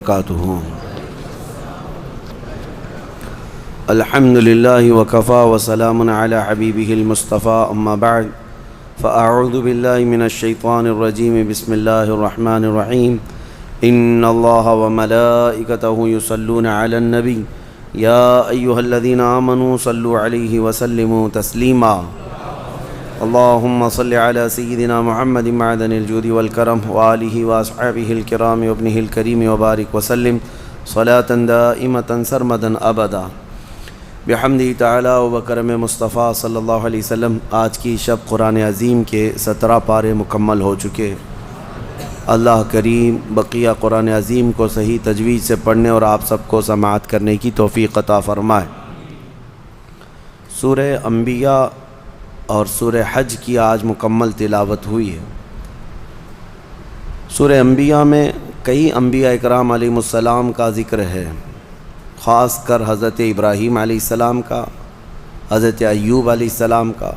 وبرکاتہ۔ الحمد للہ وکفا وسلام علی حبیبہ المصطفیٰ، اما بعد فاعوذ باللہ من الشیطان الرجیم، بسم اللہ الرحمن الرحیم۔ ان اللہ وملائکتہ یصلون علی النبی یا ایہا الذین آمنوا صلوا علیہ وسلموا تسلیما۔ اللہم صل علی سیدنا محمد معدن الجود والکرم وآلہ واصحابہ الکرام وابنہ الکریم وبارک وسلم صلاة دائمة سرمدا ابدا بحمدہ تعالی و بکرم مصطفیٰ صلی اللہ علیہ وسلم۔ آج کی شب قرآن عظیم کے 17 پارے مکمل ہو چکے۔ اللہ کریم بقیہ قرآن عظیم کو صحیح تجوید سے پڑھنے اور آپ سب کو سماعت کرنے کی توفیق عطا فرمائے۔ سورہ انبیاء اور سورہ حج کی آج مکمل تلاوت ہوئی ہے۔ سورہ انبیاء میں کئی انبیاء اکرام علیہ السلام کا ذکر ہے، خاص کر حضرت ابراہیم علیہ السلام کا، حضرت ایوب علیہ السلام کا،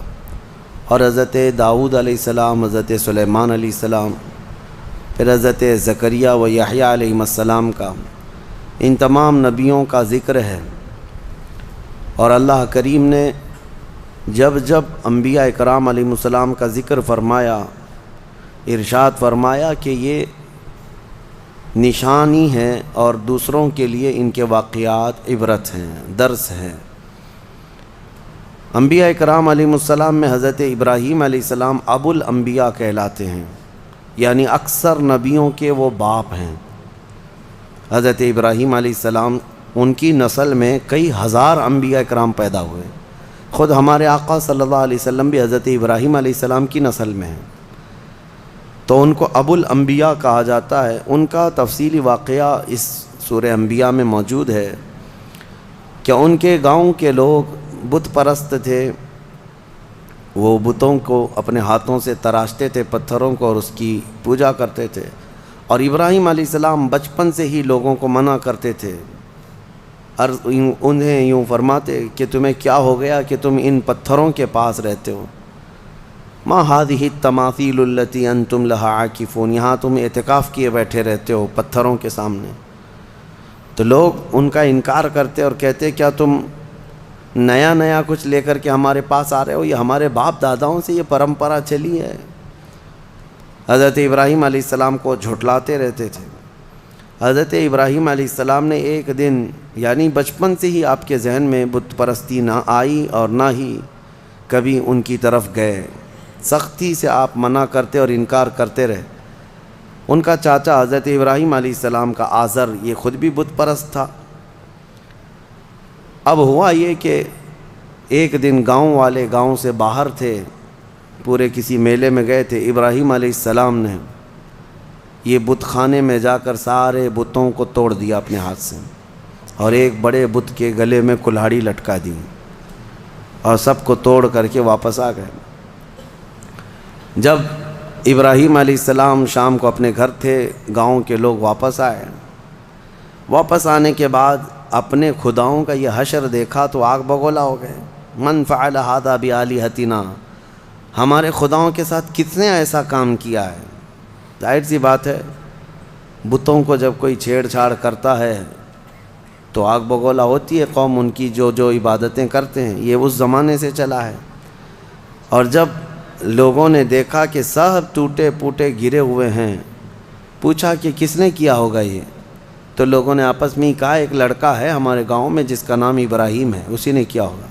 اور حضرت داؤد علیہ السلام، حضرت سلیمان علیہ السلام، پھر حضرت زکریا و یحییٰ علیہ السلام کا۔ ان تمام نبیوں کا ذکر ہے، اور اللہ کریم نے جب جب انبیاء اکرام علیہ السلام کا ذکر فرمایا، ارشاد فرمایا کہ یہ نشانی ہے اور دوسروں کے لیے ان کے واقعات عبرت ہیں، درس ہیں۔ انبیاء اکرام علیہ السلام میں حضرت ابراہیم علیہ السلام ابو الانبیاء کہلاتے ہیں، یعنی اکثر نبیوں کے وہ باپ ہیں۔ حضرت ابراہیم علیہ السلام، ان کی نسل میں کئی ہزار انبیاء اکرام پیدا ہوئے۔ خود ہمارے آقا صلی اللہ علیہ وسلم بھی حضرت ابراہیم علیہ السلام کی نسل میں ہیں، تو ان کو ابو الانبیاء کہا جاتا ہے۔ ان کا تفصیلی واقعہ اس سورہ انبیاء میں موجود ہے کہ ان کے گاؤں کے لوگ بت پرست تھے، وہ بتوں کو اپنے ہاتھوں سے تراشتے تھے، پتھروں کو، اور اس کی پوجا کرتے تھے، اور ابراہیم علیہ السلام بچپن سے ہی لوگوں کو منع کرتے تھے، انہیں یوں فرماتے کہ تمہیں کیا ہو گیا کہ تم ان پتھروں کے پاس رہتے ہو؟ ما هذه التماثيل التي انتم لها عاکفون، یہاں تم اعتکاف کیے بیٹھے رہتے ہو پتھروں کے سامنے۔ تو لوگ ان کا انکار کرتے اور کہتے کیا تم نیا کچھ لے کر کے ہمارے پاس آ رہے ہو؟ یہ ہمارے باپ داداؤں سے یہ پرمپرا چلی ہے۔ حضرت ابراہیم علیہ السلام کو جھٹلاتے رہتے تھے۔ حضرت ابراہیم علیہ السلام نے ایک دن، یعنی بچپن سے ہی آپ کے ذہن میں بت پرستی نہ آئی اور نہ ہی کبھی ان کی طرف گئے، سختی سے آپ منع کرتے اور انکار کرتے رہے۔ ان کا چاچا حضرت ابراہیم علیہ السلام کا آزر، یہ خود بھی بت پرست تھا۔ اب ہوا یہ کہ ایک دن گاؤں والے گاؤں سے باہر تھے، پورے کسی میلے میں گئے تھے۔ ابراہیم علیہ السلام نے یہ بت خانے میں جا کر سارے بتوں کو توڑ دیا اپنے ہاتھ سے، اور ایک بڑے بت کے گلے میں کلہاڑی لٹکا دی، اور سب کو توڑ کر کے واپس آ گئے۔ جب ابراہیم علیہ السلام شام کو اپنے گھر تھے، گاؤں کے لوگ واپس آئے۔ واپس آنے کے بعد اپنے خداؤں کا یہ حشر دیکھا تو آگ بگولا ہو گئے۔ من فعل ھذا بآلہتنا، ہمارے خداؤں کے ساتھ کس نے ایسا کام کیا ہے؟ ظاہر سی بات ہے، بتوں کو جب کوئی چھیڑ چھاڑ کرتا ہے تو آگ بگولا ہوتی ہے قوم ان کی جو عبادتیں کرتے ہیں۔ یہ اس زمانے سے چلا ہے۔ اور جب لوگوں نے دیکھا کہ سب ٹوٹے پوٹے گرے ہوئے ہیں، پوچھا کہ کس نے کیا ہوگا یہ؟ تو لوگوں نے آپس میں ہی کہا ایک لڑکا ہے ہمارے گاؤں میں جس کا نام ابراہیم ہے، اسی نے کیا ہوگا۔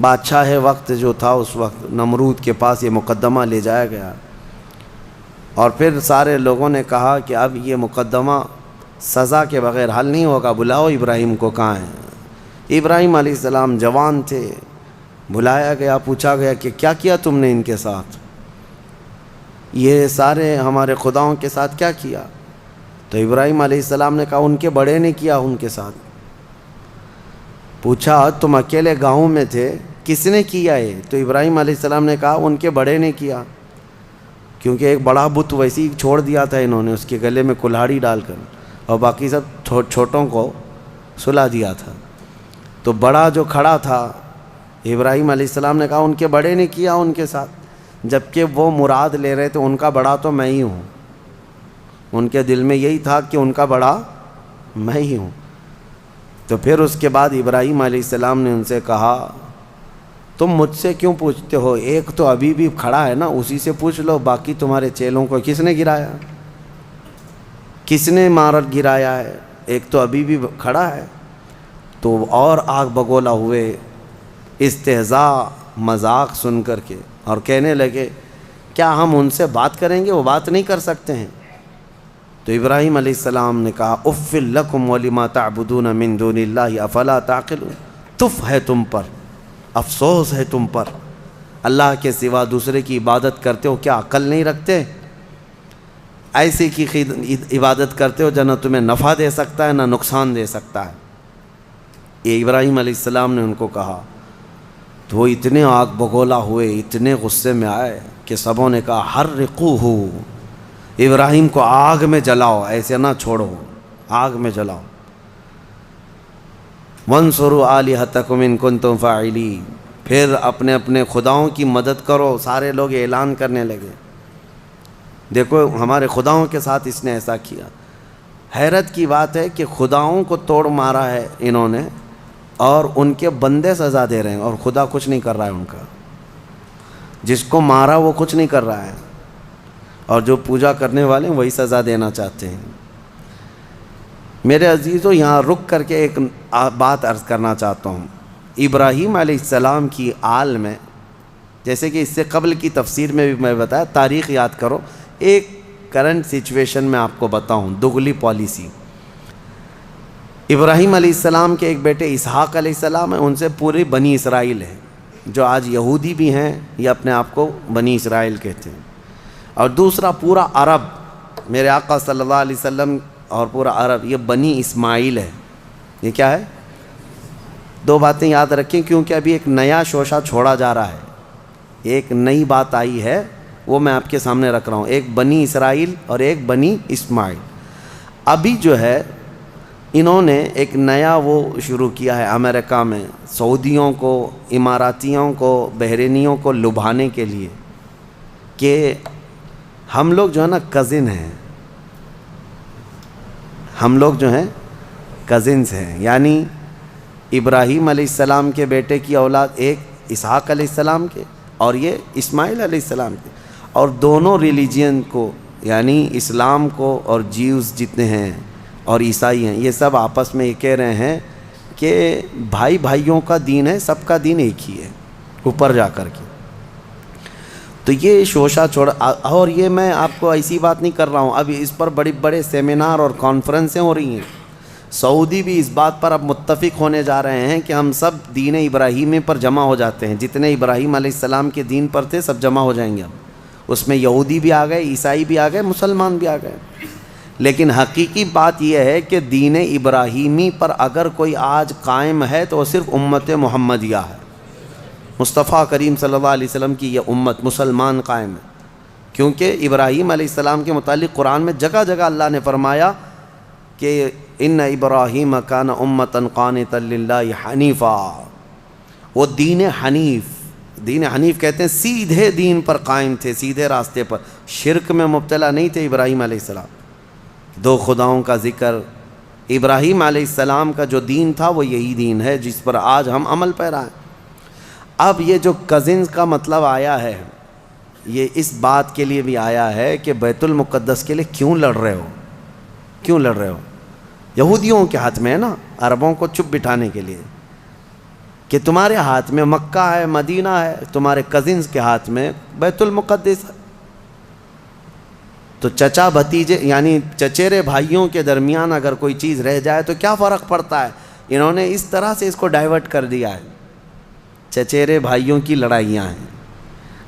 بادشاہ وقت جو تھا اس وقت، نمرود کے پاس یہ مقدمہ لے جایا گیا، اور پھر سارے لوگوں نے کہا کہ اب یہ مقدمہ سزا کے بغیر حل نہیں ہوگا، بلاؤ ابراہیم کو، کہاں ہیں؟ ابراہیم علیہ السلام جوان تھے، بلایا گیا، پوچھا گیا کہ کیا کیا تم نے ان کے ساتھ؟ یہ سارے ہمارے خداؤں کے ساتھ کیا کیا؟ تو ابراہیم علیہ السلام نے کہا ان کے بڑے نے کیا ان کے ساتھ۔ پوچھا تم اکیلے گاؤں میں تھے، کس نے کیا یہ؟ تو ابراہیم علیہ السلام نے کہا ان کے بڑے نے کیا، کیونکہ ایک بڑا بت ویسی چھوڑ دیا تھا انہوں نے اس کے گلے میں کلہاڑی ڈال کر، اور باقی سب چھوٹوں کو سلا دیا تھا۔ تو بڑا جو کھڑا تھا، ابراہیم علیہ السلام نے کہا ان کے بڑے نے کیا ان کے ساتھ، جبکہ وہ مراد لے رہے تھے ان کا بڑا تو میں ہی ہوں۔ ان کے دل میں یہی تھا کہ ان کا بڑا میں ہی ہوں۔ تو پھر اس کے بعد ابراہیم علیہ السلام نے ان سے کہا تم مجھ سے کیوں پوچھتے ہو؟ ایک تو ابھی بھی کھڑا ہے نا، اسی سے پوچھ لو، باقی تمہارے چیلوں کو کس نے گرایا، کس نے مارت گرایا ہے؟ ایک تو ابھی بھی کھڑا ہے۔ تو اور آگ بگولا ہوئے، استہزاء مذاق سن کر کے، اور کہنے لگے کیا ہم ان سے بات کریں گے؟ وہ بات نہیں کر سکتے ہیں۔ تو ابراہیم علیہ السلام نے کہا اف لکم ولما تعبدون من دون اللہ افلا تعقلون، تف ہے تم پر، افسوس ہے تم پر، اللہ کے سوا دوسرے کی عبادت کرتے ہو، کیا عقل نہیں رکھتے؟ ایسے کی عبادت کرتے ہو جو نہ تمہیں نفع دے سکتا ہے نہ نقصان دے سکتا ہے۔ یہ ابراہیم علیہ السلام نے ان کو کہا تو وہ اتنے آگ بگولا ہوئے، اتنے غصے میں آئے کہ سبوں نے کہا حرقوہ، ابراہیم کو آگ میں جلاؤ، ایسے نہ چھوڑو، آگ میں جلاؤ۔ وانصروا آلہتکم ان کنتم فاعلین، پھر اپنے اپنے خداؤں کی مدد کرو۔ سارے لوگ اعلان کرنے لگے دیکھو ہمارے خداؤں کے ساتھ اس نے ایسا کیا۔ حیرت کی بات ہے کہ خداؤں کو توڑ مارا ہے انہوں نے، اور ان کے بندے سزا دے رہے ہیں، اور خدا کچھ نہیں کر رہا ہے ان کا۔ جس کو مارا وہ کچھ نہیں کر رہا ہے، اور جو پوجا کرنے والے ہیں وہی سزا دینا چاہتے ہیں۔ میرے عزیزو، یہاں رک کر کے ایک بات عرض کرنا چاہتا ہوں۔ ابراہیم علیہ السلام کی آل میں، جیسے کہ اس سے قبل کی تفسیر میں بھی میں بتایا، تاریخ یاد کرو، ایک کرنٹ سچویشن میں آپ کو بتاؤں، دغلی پالیسی۔ ابراہیم علیہ السلام کے ایک بیٹے اسحاق علیہ السلام ہیں، ان سے پوری بنی اسرائیل ہے، جو آج یہودی بھی ہیں یا اپنے آپ کو بنی اسرائیل کہتے ہیں، اور دوسرا پورا عرب، میرے آقا صلی اللہ علیہ وسلم اور پورا عرب، یہ بنی اسماعیل ہے۔ یہ کیا ہے؟ دو باتیں یاد رکھیں، کیونکہ ابھی ایک نیا شوشہ چھوڑا جا رہا ہے، ایک نئی بات آئی ہے، وہ میں آپ کے سامنے رکھ رہا ہوں، ایک بنی اسرائیل اور ایک بنی اسماعیل۔ ابھی جو ہے انہوں نے ایک نیا وہ شروع کیا ہے امریکہ میں، سعودیوں کو، اماراتیوں کو، بحرینیوں کو لبھانے کے لیے کہ ہم لوگ جو ہے نا کزن ہیں، ہم لوگ جو ہیں کزنز ہیں، یعنی ابراہیم علیہ السلام کے بیٹے کی اولاد ایک اسحاق علیہ السلام کے اور یہ اسماعیل علیہ السلام کے، اور دونوں ریلیجین کو، یعنی اسلام کو اور جیوز جتنے ہیں اور عیسائی ہیں، یہ سب آپس میں یہ کہہ رہے ہیں کہ بھائی بھائیوں کا دین ہے، سب کا دین ایک ہی ہے اوپر جا کر کے۔ تو یہ شوشہ چھوڑ، اور یہ میں آپ کو ایسی بات نہیں کر رہا ہوں، اب اس پر بڑے بڑے سیمینار اور کانفرنسیں ہو رہی ہیں۔ سعودی بھی اس بات پر اب متفق ہونے جا رہے ہیں کہ ہم سب دین ابراہیمی پر جمع ہو جاتے ہیں، جتنے ابراہیم علیہ السلام کے دین پر تھے سب جمع ہو جائیں گے۔ اب اس میں یہودی بھی آ گئے، عیسائی بھی آ گئے، مسلمان بھی آ گئے۔ لیکن حقیقی بات یہ ہے کہ دین ابراہیمی پر اگر کوئی آج قائم ہے تو وہ صرف امت محمدیہ ہے، مصطفیٰ کریم صلی اللہ علیہ وسلم کی یہ امت مسلمان قائم ہے، کیونکہ ابراہیم علیہ السلام کے متعلق قرآن میں جگہ جگہ اللہ نے فرمایا کہ ان ابراہیم کان امۃ قانتا للہ حنیفا، وہ دین حنیف کہتے ہیں، سیدھے دین پر قائم تھے، سیدھے راستے پر، شرک میں مبتلا نہیں تھے ابراہیم علیہ السلام۔ دو خداؤں کا ذکر، ابراہیم علیہ السلام کا جو دین تھا وہ یہی دین ہے جس پر آج ہم عمل پیرا ہیں۔ اب یہ جو کزنز کا مطلب آیا ہے، یہ اس بات کے لیے بھی آیا ہے کہ بیت المقدس کے لیے کیوں لڑ رہے ہو؟ یہودیوں کے ہاتھ میں ہے نا، عربوں کو چپ بٹھانے کے لیے، کہ تمہارے ہاتھ میں مکہ ہے، مدینہ ہے، تمہارے کزنز کے ہاتھ میں بیت المقدس ہے۔ تو چچا بھتیجے یعنی چچیرے بھائیوں کے درمیان اگر کوئی چیز رہ جائے تو کیا فرق پڑتا ہے؟ انہوں نے اس طرح سے اس کو ڈائیورٹ کر دیا ہے، چچیرے بھائیوں کی لڑائیاں ہیں۔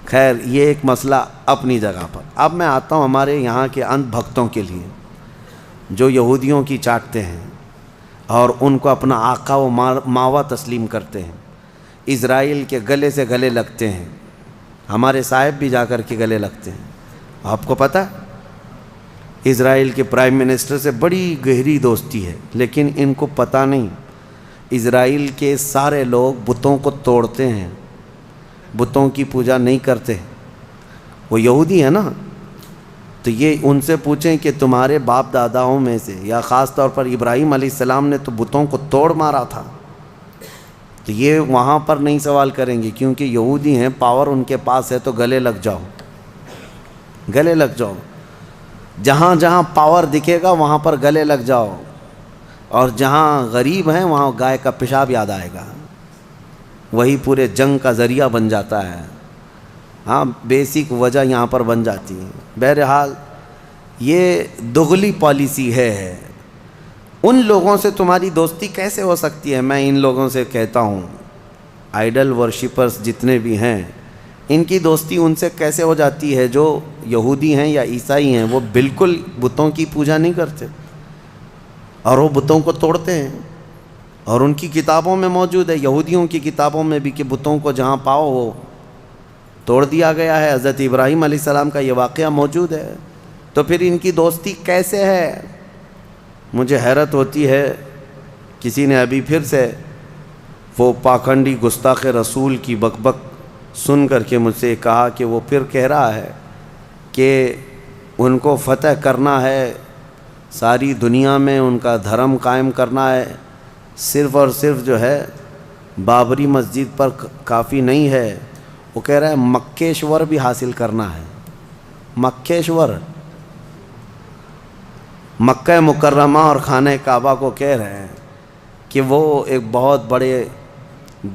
خیر، یہ ایک مسئلہ اپنی جگہ پر۔ اب میں آتا ہوں ہمارے یہاں کے اندھ بھکتوں کے لیے، جو یہودیوں کی چاٹتے ہیں اور ان کو اپنا آقا و ماوا تسلیم کرتے ہیں، اسرائیل کے گلے سے گلے لگتے ہیں، ہمارے صاحب بھی جا کر کے گلے لگتے ہیں۔ آپ کو پتہ ہے اسرائیل کے پرائم منسٹر سے بڑی گہری دوستی ہے، لیکن ان کو پتہ نہیں اسرائیل کے سارے لوگ بتوں کو توڑتے ہیں، بتوں کی پوجا نہیں کرتے۔ وہ یہودی ہے نا، تو یہ ان سے پوچھیں کہ تمہارے باپ داداؤں میں سے یا خاص طور پر ابراہیم علیہ السلام نے تو بتوں کو توڑ مارا تھا، تو یہ وہاں پر نہیں سوال کریں گے کیونکہ یہودی ہیں، پاور ان کے پاس ہے، تو گلے لگ جاؤ، گلے لگ جاؤ، جہاں جہاں پاور دکھے گا وہاں پر گلے لگ جاؤ، اور جہاں غریب ہیں وہاں گائے کا پیشاب یاد آئے گا، وہی پورے جنگ کا ذریعہ بن جاتا ہے۔ ہاں، بیسک وجہ یہاں پر بن جاتی ہے۔ بہرحال یہ دغلی پالیسی ہے۔ ان لوگوں سے تمہاری دوستی کیسے ہو سکتی ہے؟ میں ان لوگوں سے کہتا ہوں، آئیڈل ورشپرز جتنے بھی ہیں، ان کی دوستی ان سے کیسے ہو جاتی ہے جو یہودی ہیں یا عیسائی ہیں؟ وہ بالکل بتوں کی پوجا نہیں کرتے اور وہ بتوں کو توڑتے ہیں، اور ان کی کتابوں میں موجود ہے، یہودیوں کی کتابوں میں بھی، کہ بتوں کو جہاں پاؤ وہ توڑ دیا گیا ہے۔ حضرت ابراہیم علیہ السلام کا یہ واقعہ موجود ہے۔ تو پھر ان کی دوستی کیسے ہے؟ مجھے حیرت ہوتی ہے، کسی نے ابھی پھر سے وہ پاکھنڈی گستاخ رسول کی بک سن کر کے مجھ سے کہا کہ وہ پھر کہہ رہا ہے کہ ان کو فتح کرنا ہے، ساری دنیا میں ان کا دھرم قائم کرنا ہے، صرف اور صرف جو ہے بابری مسجد پر کافی نہیں ہے، وہ کہہ رہا ہے مکیشور بھی حاصل کرنا ہے۔ مکیشور، مکہ مکرمہ اور خانہ کعبہ کو کہہ رہے ہیں کہ وہ ایک بہت بڑے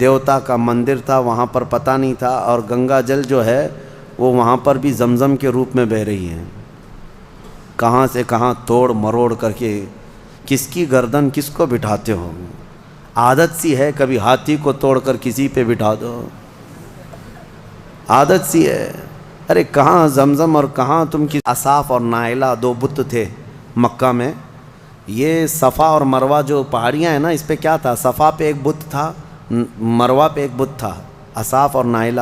دیوتا کا مندر تھا، وہاں پر پتہ نہیں تھا، اور گنگا جل جو ہے وہ وہاں پر بھی زمزم کے روپ میں بہہ رہی ہے۔ کہاں سے کہاں توڑ مروڑ کر کے کس کی گردن کس کو بٹھاتے ہو؟ عادت سی ہے، کبھی ہاتھی کو توڑ کر کسی پہ بٹھا دو، عادت سی ہے۔ ارے کہاں زمزم اور کہاں تم کی اصاف اور نائلہ دو بت تھے مکہ میں۔ یہ صفا اور مروہ جو پہاڑیاں ہیں نا، اس پہ کیا تھا؟ صفا پہ ایک بت تھا، مروہ پہ ایک بت تھا، اصاف اور نائلہ۔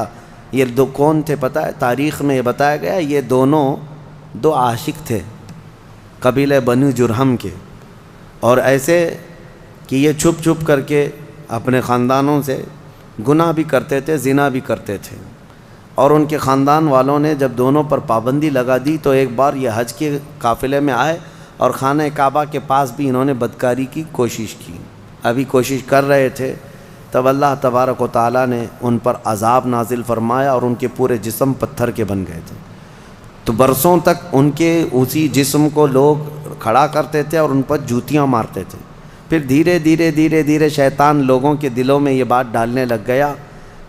یہ دو کون تھے پتہ ہے؟ تاریخ میں یہ بتایا گیا یہ دونوں دو عاشق تھے قبیلہ بنو جرہم کے، اور ایسے کہ یہ چھپ چھپ کر کے اپنے خاندانوں سے گناہ بھی کرتے تھے، زنا بھی کرتے تھے، اور ان کے خاندان والوں نے جب دونوں پر پابندی لگا دی تو ایک بار یہ حج کے قافلے میں آئے اور خانہ کعبہ کے پاس بھی انہوں نے بدکاری کی کوشش کی۔ ابھی کوشش کر رہے تھے تب اللہ تبارک و تعالیٰ نے ان پر عذاب نازل فرمایا اور ان کے پورے جسم پتھر کے بن گئے تھے۔ تو برسوں تک ان کے اسی جسم کو لوگ کھڑا کرتے تھے اور ان پر جوتیاں مارتے تھے۔ پھر دھیرے دھیرے دھیرے دھیرے شیطان لوگوں کے دلوں میں یہ بات ڈالنے لگ گیا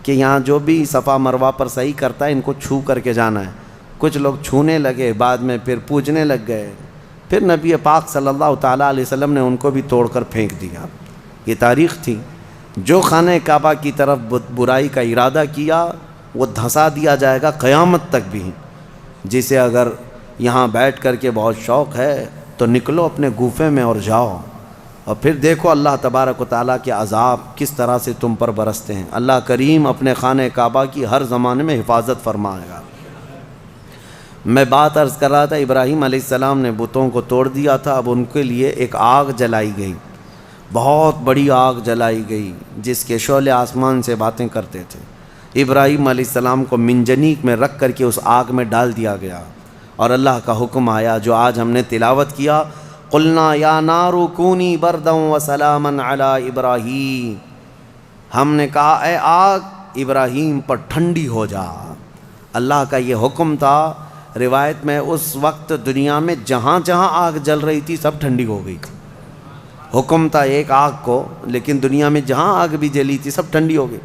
کہ یہاں جو بھی صفا مروہ پر صحیح کرتا ہے ان کو چھو کر کے جانا ہے۔ کچھ لوگ چھونے لگے، بعد میں پھر پوجنے لگ گئے، پھر نبی پاک صلی اللہ تعالیٰ علیہ وسلم نے ان کو بھی توڑ کر پھینک دیا۔ یہ تاریخ تھی۔ جو خانہ کعبہ کی طرف برائی کا ارادہ کیا وہ دھسا دیا جائے گا قیامت تک بھی۔ جسے اگر یہاں بیٹھ کر کے بہت شوق ہے تو نکلو اپنے گوفے میں اور جاؤ، اور پھر دیکھو اللہ تبارک و تعالیٰ کے عذاب کس طرح سے تم پر برستے ہیں۔ اللہ کریم اپنے خانہ کعبہ کی ہر زمانے میں حفاظت فرمائے گا۔ میں بات عرض کر رہا تھا، ابراہیم علیہ السلام نے بتوں کو توڑ دیا تھا، اب ان کے لیے ایک آگ جلائی گئی، بہت بڑی آگ جلائی گئی جس کے شعلے آسمان سے باتیں کرتے تھے۔ ابراہیم علیہ السلام کو منجنیق میں رکھ کر کے اس آگ میں ڈال دیا گیا، اور اللہ کا حکم آیا جو آج ہم نے تلاوت کیا، قلنا یا نار کونی بردا وسلاما علی ابراہیم، ہم نے کہا اے آگ ابراہیم پر ٹھنڈی ہو جا۔ اللہ کا یہ حکم تھا۔ روایت میں اس وقت دنیا میں جہاں جہاں آگ جل رہی تھی سب ٹھنڈی ہو گئی تھی۔ حکم تھا ایک آگ کو، لیکن دنیا میں جہاں آگ بھی جلی تھی سب ٹھنڈی ہو گئی۔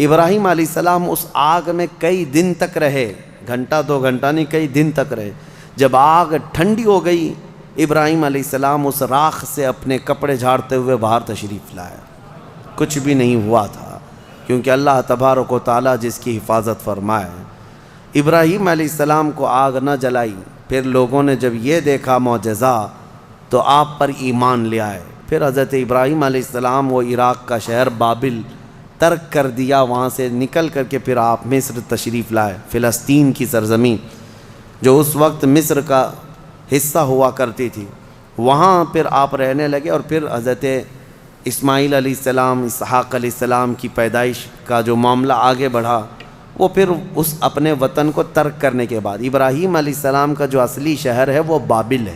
ابراہیم علیہ السلام اس آگ میں کئی دن تک رہے، گھنٹہ دو گھنٹہ نہیں، کئی دن تک رہے۔ جب آگ ٹھنڈی ہو گئی، ابراہیم علیہ السلام اس راکھ سے اپنے کپڑے جھاڑتے ہوئے باہر تشریف لائے۔ کچھ بھی نہیں ہوا تھا، کیونکہ اللہ تبارک و تعالیٰ جس کی حفاظت فرمائے۔ ابراہیم علیہ السلام کو آگ نہ جلائی، پھر لوگوں نے جب یہ دیکھا معجزہ تو آپ پر ایمان لے آئے۔ پھر حضرت ابراہیم علیہ السلام وہ عراق کا شہر بابل ترک کر دیا، وہاں سے نکل کر کے پھر آپ مصر تشریف لائے، فلسطین کی سرزمین جو اس وقت مصر کا حصہ ہوا کرتی تھی، وہاں پھر آپ رہنے لگے۔ اور پھر حضرت اسماعیل علیہ السلام، اسحاق علیہ السلام کی پیدائش کا جو معاملہ آگے بڑھا، وہ پھر اس اپنے وطن کو ترک کرنے کے بعد ابراہیم علیہ السلام کا جو اصلی شہر ہے وہ بابل ہے،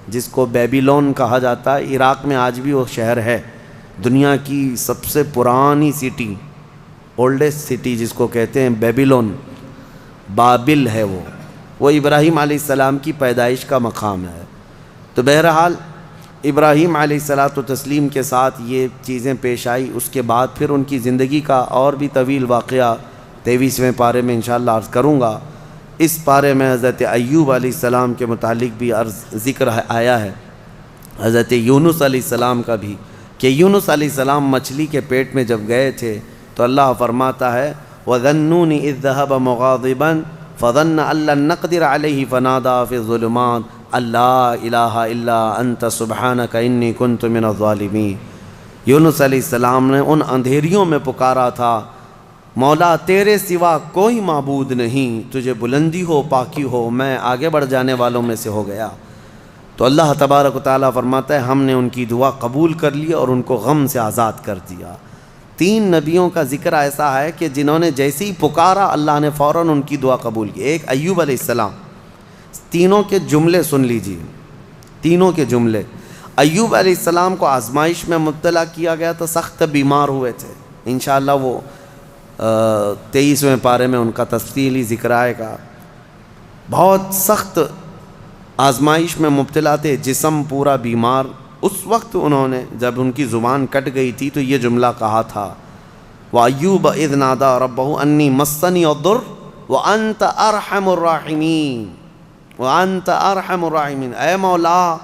جس کو بیبیلون کہا جاتا ہے۔ عراق میں آج بھی وہ شہر ہے، دنیا کی سب سے پرانی سٹی، اولڈسٹ سٹی جس کو کہتے ہیں بیبیلون، بابل ہے وہ ابراہیم علیہ السلام کی پیدائش کا مقام ہے۔ تو بہرحال ابراہیم علیہ الصلاۃ والتسلیم کے ساتھ یہ چیزیں پیش آئی، اس کے بعد پھر ان کی زندگی کا اور بھی طویل واقعہ 23ویں پارے میں انشاءاللہ عرض کروں گا۔ اس پارے میں حضرت ایوب علیہ السلام کے متعلق بھی ذکر آیا ہے، حضرت یونس علیہ السلام کا بھی، کہ یونس علیہ السلام مچھلی کے پیٹ میں جب گئے تھے تو اللہ فرماتا ہے وَذَنُّونِ إِذْ ذَهَبَ مُغَاضِبًا فَظَنَّ أَن لَّن نَّقْدِرَ عَلَيْهِ فَنَادَىٰ فِي الظُّلُمَاتِ أَن لَّا إِلَٰهَ إِلَّا أَنتَ سُبْحَانَكَ إِنِّي كُنتُ مِنَ الظَّالِمِينَ۔ یونس علیہ السلام نے ان اندھیریوں میں پکارا تھا، مولا تیرے سوا کوئی معبود نہیں، تجھے بلندی ہو، پاکی ہو، میں آگے بڑھ جانے والوں میں سے ہو گیا۔ تو اللہ تبارک و تعالیٰ فرماتا ہے ہم نے ان کی دعا قبول کر لی اور ان کو غم سے آزاد کر دیا۔ 3 نبیوں کا ذکر ایسا ہے کہ جنہوں نے جیسے ہی پکارا اللہ نے فوراً ان کی دعا قبول کی۔ ایک ایوب علیہ السلام، تینوں کے جملے سن لیجیے، تینوں کے جملے۔ ایوب علیہ السلام کو آزمائش میں مبتلا کیا گیا تو سخت بیمار ہوئے تھے، انشاءاللہ وہ 23ویں پارے میں ان کا تفصیلی ذکر آئے گا۔ بہت سخت آزمائش میں مبتلا تھے، جسم پورا بیمار۔ اس وقت انہوں نے جب ان کی زبان کٹ گئی تھی تو یہ جملہ کہا تھا وَأَيُّوبَ إِذْ نَادَىٰ رَبَّهُ أَنِّي مَسَّنِيَ الضُّرُّ وَأَنْتَ أَرْحَمُ الرَّاحِمِينَ وَأَنْتَ أَرْحَمُ الرَّاحِمِينَ۔ اے مولا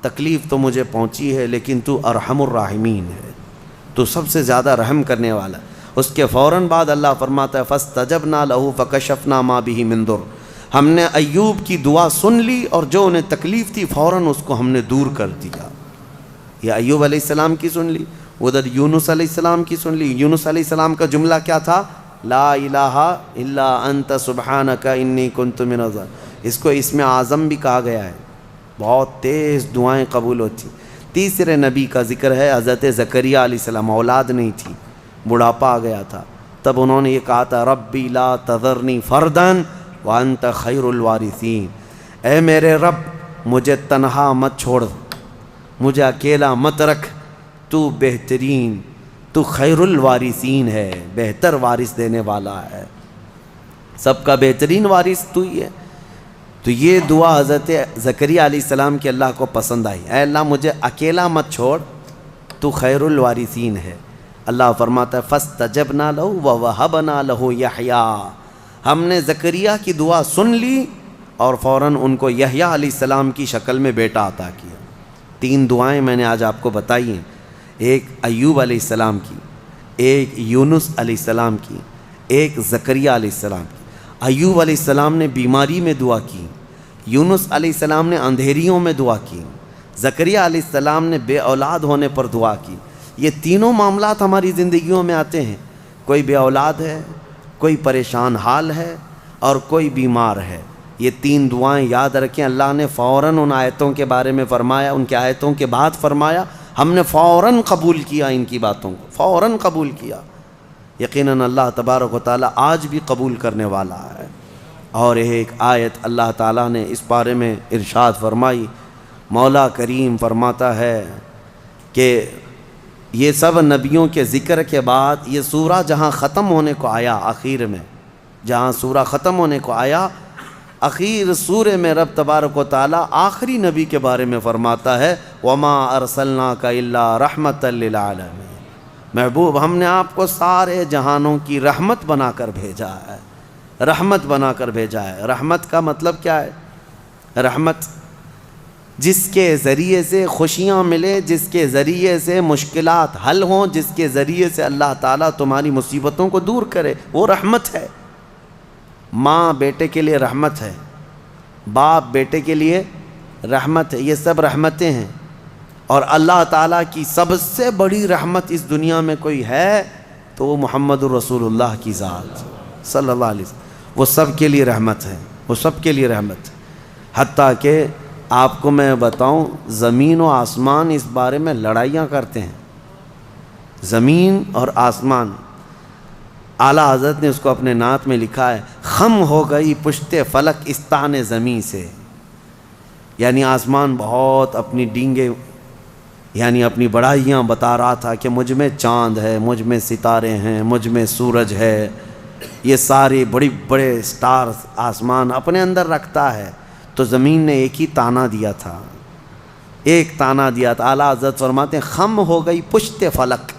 تکلیف تو مجھے پہنچی ہے لیکن تو ارحم الراحمین ہے، تو سب سے زیادہ رحم کرنے والا۔ اس کے فوراً بعد اللہ فرماتا ہے فَاسْتَجَبْنَا لَهُ فَكَشَفْنَا مَا بِهِ مِن ضُرٍّ۔ ہم نے ایوب کی دعا سن لی اور جو انہیں تکلیف تھی فوراً اس کو ہم نے دور کر دیا۔ یہ ایوب علیہ السلام کی سن لی، ادھر یونس علیہ السلام کی سن لی۔ یونس علیہ السلام کا جملہ کیا تھا؟ لا الہ الا انت سبحانک انی کنت من الظالمین۔ اس کو اسم اعظم بھی کہا گیا ہے، بہت تیز دعائیں قبول ہوتی۔ تیسرے نبی کا ذکر ہے حضرت زکریا علیہ السلام، اولاد نہیں تھی، بڑھاپا آ گیا تھا، تب انہوں نے یہ کہا تھا ربی لا تذرنی فردا وانت خیر الوارثین۔ اے میرے رب مجھے تنہا مت چھوڑ، مجھے اکیلا مت رکھ، تو بہترین، تو خیر الوارثین ہے، بہتر وارث دینے والا ہے، سب کا بہترین وارث تو ہی ہے۔ تو یہ دعا حضرت زکریا علیہ السلام کی اللہ کو پسند آئی، اے اللہ مجھے اکیلا مت چھوڑ، تو خیر الوارثین ہے۔ اللہ فرماتا ہے فَاسْتَجَبْنَا لَهُ وَوَهَبْنَا لَهُ یحییٰ۔ ہم نے زکریا کی دعا سن لی اور فوراً ان کو یحییٰ علیہ السلام کی شکل میں بیٹا عطا کیا۔ 3 دعائیں میں نے آج آپ کو بتائی ہیں، ایک ایوب علیہ السلام کی، ایک یونس علیہ السلام کی، ایک زکریا علیہ السلام کی۔ ایوب علیہ السلام نے بیماری میں دعا کی، یونس علیہ السلام نے اندھیریوں میں دعا کی، زکریا علیہ السلام نے بے اولاد ہونے پر دعا کی۔ یہ تینوں معاملات ہماری زندگیوں میں آتے ہیں، کوئی بے اولاد ہے، کوئی پریشان حال ہے اور کوئی بیمار ہے۔ یہ 3 دعائیں یاد رکھیں، اللہ نے فوراً ان آیتوں کے بارے میں فرمایا، ان کے آیتوں کے بعد فرمایا، ہم نے فوراً قبول کیا ان کی باتوں کو، فوراً قبول کیا۔ یقیناً اللہ تبارک و تعالیٰ آج بھی قبول کرنے والا ہے۔ اور ایک آیت اللہ تعالیٰ نے اس بارے میں ارشاد فرمائی، مولا کریم فرماتا ہے کہ یہ سب نبیوں کے ذکر کے بعد یہ سورہ جہاں ختم ہونے کو آیا، آخر میں جہاں سورہ ختم ہونے کو آیا، اخیر سورہ میں رب تبارک و تعالیٰ آخری نبی کے بارے میں فرماتا ہے وَمَا أَرْسَلْنَاكَ إِلَّا رَحْمَةً لِّلْعَالَمِينَ۔ محبوب ہم نے آپ کو سارے جہانوں کی رحمت بنا کر بھیجا ہے، رحمت بنا کر بھیجا ہے۔ رحمت کا مطلب کیا ہے؟ رحمت جس کے ذریعے سے خوشیاں ملے، جس کے ذریعے سے مشکلات حل ہوں، جس کے ذریعے سے اللہ تعالیٰ تمہاری مصیبتوں کو دور کرے، وہ رحمت ہے۔ ماں بیٹے کے لیے رحمت ہے، باپ بیٹے کے لیے رحمت ہے، یہ سب رحمتیں ہیں۔ اور اللہ تعالیٰ کی سب سے بڑی رحمت اس دنیا میں کوئی ہے تو وہ محمد الرسول اللہ کی ذات صلی اللہ علیہ وسلم، وہ سب کے لیے رحمت ہے، وہ سب کے لیے رحمت ہے۔ حتیٰ کہ آپ کو میں بتاؤں زمین و آسمان اس بارے میں لڑائیاں کرتے ہیں، زمین اور آسمان۔ اعلیٰ حضرت نے اس کو اپنے نعت میں لکھا ہے، خم ہو گئی پشت فلک استان زمیں سے، یعنی آسمان بہت اپنی ڈینگے یعنی اپنی بڑائیاں بتا رہا تھا کہ مجھ میں چاند ہے، مجھ میں ستارے ہیں، مجھ میں سورج ہے، یہ سارے بڑے بڑے سٹارز آسمان اپنے اندر رکھتا ہے۔ تو زمین نے ایک ہی تانا دیا تھا، ایک تانا دیا تھا۔ اعلیٰ حضرت فرماتے ہیں خم ہو گئی پشت فلک،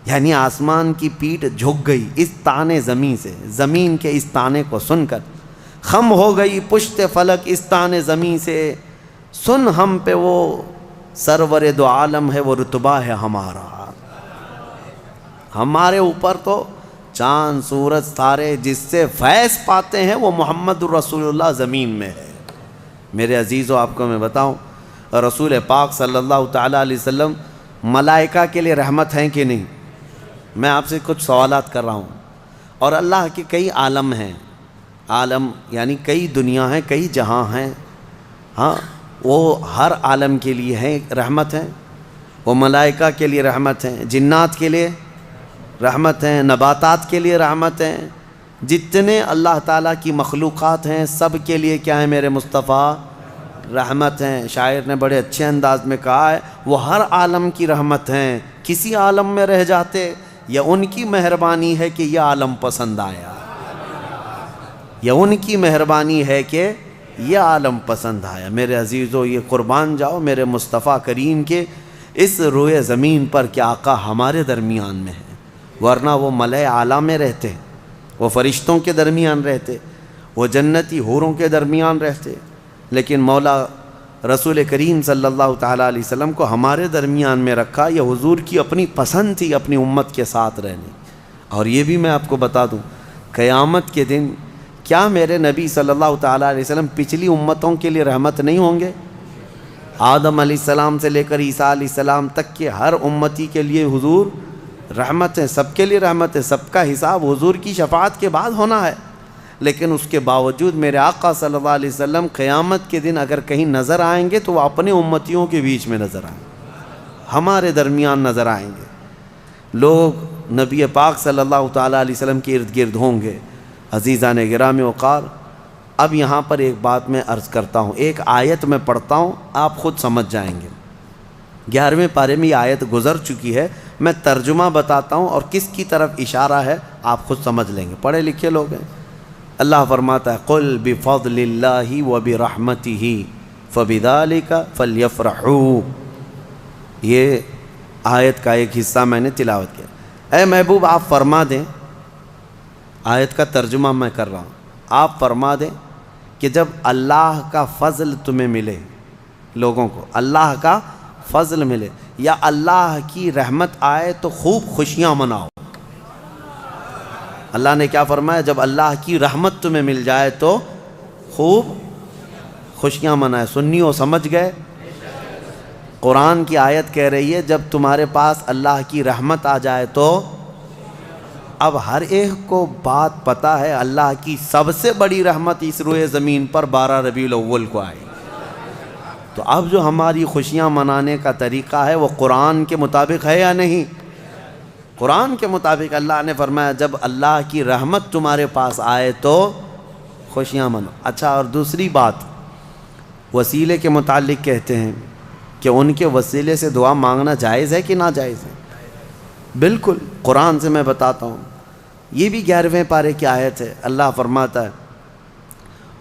یعنی آسمان کی پیٹھ جھک گئی اس تانے زمین سے، زمین کے اس تانے کو سن کر۔ خم ہو گئی پشت فلک اس تانے زمین سے، سن ہم پہ وہ سرور دو عالم ہے، وہ رتبہ ہے ہمارا۔ ہمارے اوپر تو چاند سورج ستارے جس سے فیض پاتے ہیں وہ محمد الرسول اللہ زمین میں ہے۔ میرے عزیزو، آپ کو میں بتاؤں، رسول پاک صلی اللہ تعالیٰ علیہ وسلم ملائکہ کے لیے رحمت ہیں کہ نہیں؟ میں آپ سے کچھ سوالات کر رہا ہوں۔ اور اللہ کے کئی عالم ہیں، عالم یعنی کئی دنیا ہیں، کئی جہاں ہیں، ہاں وہ ہر عالم کے لیے ہیں رحمت ہیں، وہ ملائکہ کے لیے رحمت ہیں، جنات کے لیے رحمت ہیں، نباتات کے لیے رحمت ہیں، جتنے اللہ تعالیٰ کی مخلوقات ہیں سب کے لیے کیا ہے میرے مصطفیٰ؟ رحمت ہیں۔ شاعر نے بڑے اچھے انداز میں کہا ہے، وہ ہر عالم کی رحمت ہیں، کسی عالم میں رہ جاتے یا ان کی مہربانی ہے کہ یہ عالم پسند آیا، یا ان کی مہربانی ہے کہ یہ عالم پسند آیا۔ میرے عزیزو، یہ قربان جاؤ میرے مصطفیٰ کریم کے اس روئے زمین پر کہ آقا ہمارے درمیان میں ہے، ورنہ وہ ملائے اعلیٰ میں رہتے، وہ فرشتوں کے درمیان رہتے، وہ جنتی حوروں کے درمیان رہتے، لیکن مولا رسول کریم صلی اللہ تعالیٰ علیہ وسلم کو ہمارے درمیان میں رکھا۔ یہ حضور کی اپنی پسند تھی اپنی امت کے ساتھ رہنے۔ اور یہ بھی میں آپ کو بتا دوں، قیامت کے دن کیا میرے نبی صلی اللہ تعالیٰ علیہ وسلم پچھلی امتوں کے لیے رحمت نہیں ہوں گے؟ آدم علیہ السلام سے لے کر عیسیٰ علیہ السلام تک کے ہر امتی کے لیے حضور رحمت ہے، سب کے لیے رحمت ہے، سب کا حساب حضور کی شفاعت کے بعد ہونا ہے۔ لیکن اس کے باوجود میرے آقا صلی اللہ علیہ وسلم قیامت کے دن اگر کہیں نظر آئیں گے تو وہ اپنے امتیوں کے بیچ میں نظر آئیں گے، ہمارے درمیان نظر آئیں گے۔ لوگ نبی پاک صلی اللہ تعالیٰ علیہ وسلم کے ارد گرد ہوں گے۔ عزیزان گرامی وقار، اب یہاں پر ایک بات میں عرض کرتا ہوں، ایک آیت میں پڑھتا ہوں، آپ خود سمجھ جائیں گے۔ 11ویں پارے میں یہ آیت گزر چکی ہے، میں ترجمہ بتاتا ہوں اور کس کی طرف اشارہ ہے آپ خود سمجھ لیں گے، پڑھے لکھے لوگ ہیں۔ اللہ فرماتا ہے قل بفضل اللہ وبرحمتہ فبذلک فلیفرحوا۔ یہ آیت کا ایک حصہ میں نے تلاوت کیا۔ اے محبوب آپ فرما دیں، آیت کا ترجمہ میں کر رہا ہوں، آپ فرما دیں کہ جب اللہ کا فضل تمہیں ملے، لوگوں کو اللہ کا فضل ملے یا اللہ کی رحمت آئے تو خوب خوشیاں مناؤ۔ اللہ نے کیا فرمایا؟ جب اللہ کی رحمت تمہیں مل جائے تو خوب خوشیاں منائے۔ سنیو سمجھ گئے؟ قرآن کی آیت کہہ رہی ہے جب تمہارے پاس اللہ کی رحمت آ جائے تو، اب ہر ایک کو بات پتہ ہے اللہ کی سب سے بڑی رحمت اس روئے زمین پر 12 ربیع الاول کو آئی۔ تو اب جو ہماری خوشیاں منانے کا طریقہ ہے وہ قرآن کے مطابق ہے یا نہیں؟ قرآن کے مطابق اللہ نے فرمایا جب اللہ کی رحمت تمہارے پاس آئے تو خوشیاں منو۔ اچھا، اور دوسری بات، وسیلے کے متعلق کہتے ہیں کہ ان کے وسیلے سے دعا مانگنا جائز ہے کہ ناجائز ہے؟ بالکل، قرآن سے میں بتاتا ہوں، یہ بھی 11ویں پارے کی آیت ہے۔ اللہ فرماتا ہے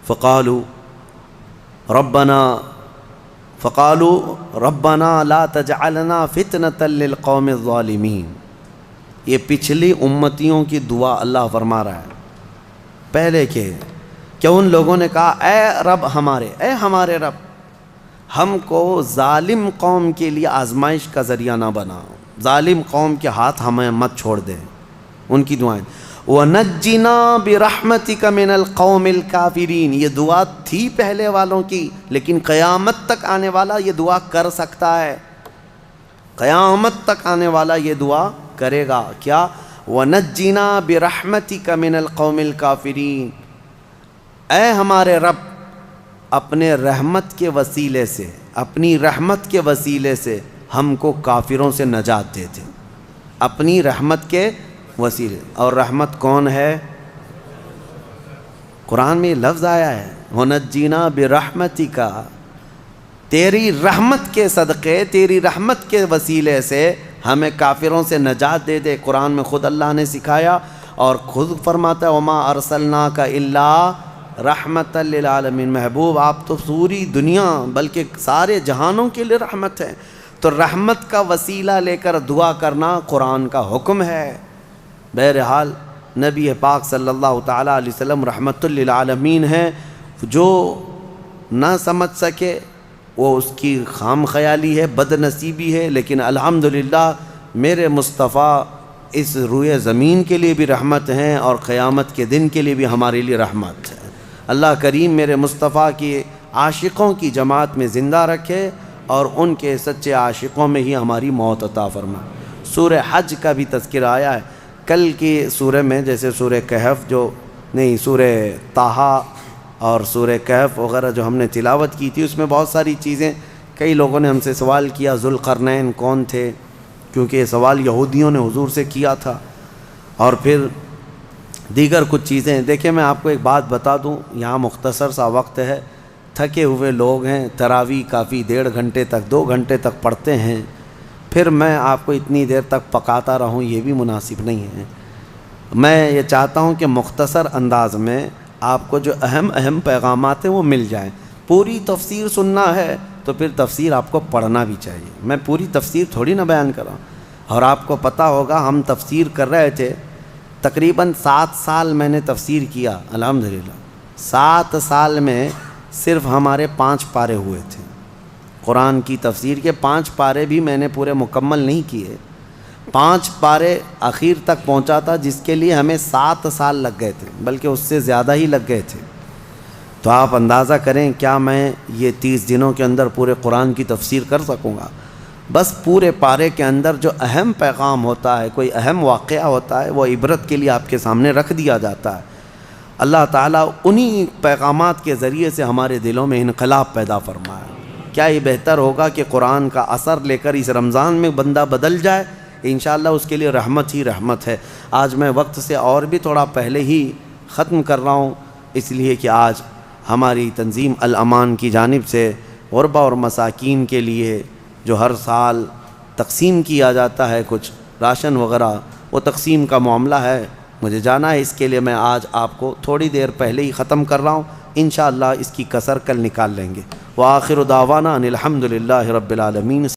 فقالوا ربنا لا تجعلنا فتنة للقوم الظالمین۔ یہ پچھلی امتیوں کی دعا اللہ فرما رہا ہے پہلے کے، کہ ان لوگوں نے کہا اے رب ہمارے، اے ہمارے رب، ہم کو ظالم قوم کے لیے آزمائش کا ذریعہ نہ بناؤ، ظالم قوم کے ہاتھ ہمیں مت چھوڑ دیں۔ ان کی دعائیں وَنَجِّنَا بِرَحْمَتِكَ مِنَ الْقَوْمِ الْكَافِرِينَ، یہ دعا تھی پہلے والوں کی، لیکن قیامت تک آنے والا یہ دعا کر سکتا ہے، قیامت تک آنے والا یہ دعا کرے گا۔ کیا؟ وَنَجِّنَا بِرَحْمَتِكَ مِنَ الْقَوْمِ الْكَافِرِينَ، اے ہمارے رب اپنے رحمت کے وسیلے سے، اپنی رحمت کے وسیلے سے ہم کو کافروں سے نجات دے دے، اپنی رحمت کے وسیلے. اور رحمت کون ہے؟ قرآن میں یہ لفظ آیا ہے وَنَجِّنَا بِرَحْمَتِكَ، تیری رحمت کے صدقے، تیری رحمت کے وسیلے سے ہمیں کافروں سے نجات دے دے. قرآن میں خود اللہ نے سکھایا اور خود فرماتا ہے وَمَا أَرْسَلْنَاكَ إِلَّا رحمت للعالمین. محبوب آپ تو پوری دنیا بلکہ سارے جہانوں کے لیے رحمت ہے. تو رحمت کا وسیلہ لے کر دعا کرنا قرآن کا حکم ہے. بہرحال نبی پاک صلی اللہ تعالیٰ علیہ وسلم رحمت للعالمین ہیں. جو نہ سمجھ سکے وہ اس کی خام خیالی ہے، بد نصیبی ہے، لیکن الحمدللہ میرے مصطفیٰ اس روئے زمین کے لیے بھی رحمت ہیں اور قیامت کے دن کے لیے بھی ہمارے لیے رحمت ہے. اللہ کریم میرے مصطفیٰ کی عاشقوں کی جماعت میں زندہ رکھے اور ان کے سچے عاشقوں میں ہی ہماری موت عطا فرمائے. سورہ حج کا بھی تذکرہ آیا ہے کل کی سورہ میں، جیسے سورہ کہف سورہ طٰہٰ اور سورہ کہف وغیرہ جو ہم نے تلاوت کی تھی، اس میں بہت ساری چیزیں، کئی لوگوں نے ہم سے سوال کیا ذوالقرنین کون تھے، کیونکہ یہ سوال یہودیوں نے حضور سے کیا تھا، اور پھر دیگر کچھ چیزیں. دیکھیں میں آپ کو ایک بات بتا دوں، یہاں مختصر سا وقت ہے، تھکے ہوئے لوگ ہیں، تراویح کافی 1.5 گھنٹے تک 2 گھنٹے تک پڑھتے ہیں، پھر میں آپ کو اتنی دیر تک پکاتا رہوں یہ بھی مناسب نہیں ہے. میں یہ چاہتا ہوں کہ مختصر انداز میں آپ کو جو اہم پیغامات ہیں وہ مل جائیں. پوری تفسیر سننا ہے تو پھر تفسیر آپ کو پڑھنا بھی چاہیے. میں پوری تفسیر تھوڑی نہ بیان کر رہا ہوں. اور آپ کو پتہ ہوگا ہم تفسیر کر رہے تھے، تقریباً 7 سال میں نے تفسیر کیا الحمدللہ. 7 سال میں صرف ہمارے 5 پارے ہوئے تھے. قرآن کی تفسیر کے 5 پارے بھی میں نے پورے مکمل نہیں کیے. 5 پارے اخیر تک پہنچا تھا جس کے لیے ہمیں 7 سال لگ گئے تھے، بلکہ اس سے زیادہ ہی لگ گئے تھے. تو آپ اندازہ کریں کیا میں یہ 30 دنوں کے اندر پورے قرآن کی تفسیر کر سکوں گا؟ بس پورے پارے کے اندر جو اہم پیغام ہوتا ہے، کوئی اہم واقعہ ہوتا ہے، وہ عبرت کے لیے آپ کے سامنے رکھ دیا جاتا ہے. اللہ تعالیٰ انہی پیغامات کے ذریعے سے ہمارے دلوں میں انقلاب پیدا فرمایا. کیا یہ بہتر ہوگا کہ قرآن کا اثر لے کر اس رمضان میں بندہ بدل جائے؟ انشاءاللہ اس کے لیے رحمت ہی رحمت ہے. آج میں وقت سے اور بھی تھوڑا پہلے ہی ختم کر رہا ہوں، اس لیے کہ آج ہماری تنظیم الامان کی جانب سے غربا اور مساکین کے لیے جو ہر سال تقسیم کیا جاتا ہے کچھ راشن وغیرہ، وہ تقسیم کا معاملہ ہے، مجھے جانا ہے. اس کے لیے میں آج آپ کو تھوڑی دیر پہلے ہی ختم کر رہا ہوں. انشاءاللہ اس کی کسر کل نکال لیں گے. وآخر دعوانا ان الحمد للہ رب العالمین.